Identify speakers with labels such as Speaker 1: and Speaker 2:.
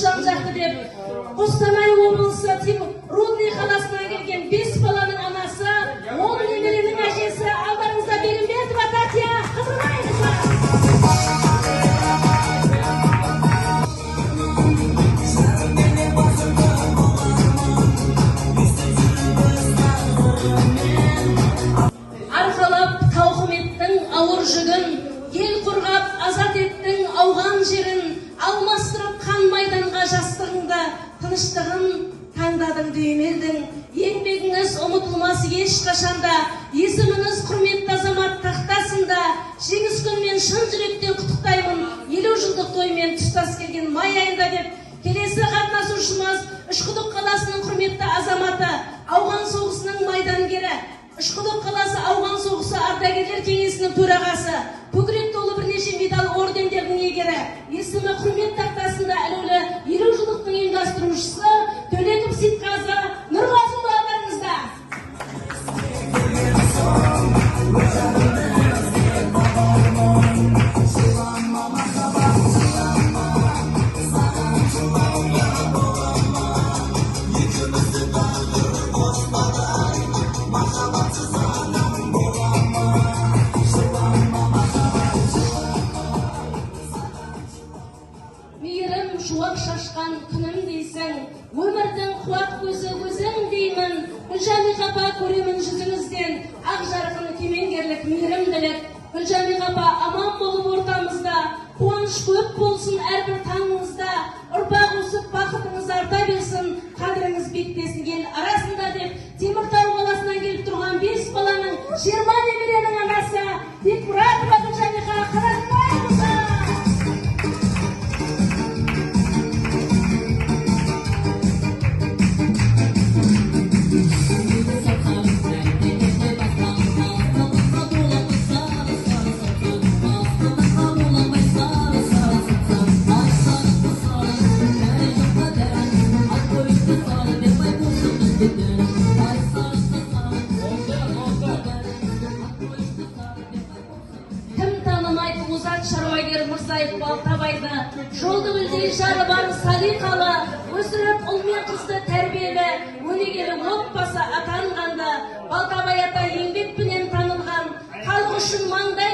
Speaker 1: жан-жақты деп, Қостанай облысы Рудный қаласынан келген 5 баланың анасы, 10 немеренің әжесі алдарыңызда Бегімбетова Татья. Қыдырмайыңыздар. Арқалап тауқыметтің ауыр жүгін, ел қорғап азат еттің ауған жерін, алмастырып қан майданға жастығыңда, тыныштығын таңдадың дүймелдің. Еңбегіңіз ұмытылмас ешқашанда, есіміңіз құрметті азамат тақтасында. Жеңіс күнмен шын жүректен құттықтаймын, 50 жылдық тоймен тұстас келген май айында деп. Келесі қатынасушымыз Үшқұдық қаласының құрметті азаматы, ауған соғысының майдангері, Үшқұдық қаласы ауған соғысы ардагерлер кеңесінің төрағасы, көкірек толы бірнеше медаль ордендердің иегері, есімі құрмет тақтасында әлеулі 50 жылдықтың ұйымдастырушысы Төлеков Сейтқазы Нұрғазыұлы алдарыңызда. Мейірім шуақ шашқан күнім дейсің, өмірдің қуат көзі өзің деймін. Гүлжамиқ апа, көремін жүзіңізден ақ жарқын кемеңгерлік мейірімділік. Гүлжамиқ апа, аман болып ортамызда, қуаныш көп болсын әрбір таңыңызда, ұрпақ өсіп бақытыңыз арта берсін, қадіріңіз бектесін ел арасында деп. Теміртау қаласынан келіп тұрған 5 баланың 20 немеренің анасы Бекмұратова Гүлжамиқа, қарағымайыңыздар. Шаруагер Мұрсаев Балтабайды, жолды үлдей жары бар салиқалы, өсіріп ұл мен қызды тәрбиелі, өнегелі отбасы атанғанда, Балтабай ата еңбекпенен танылған, халық үшін маңдай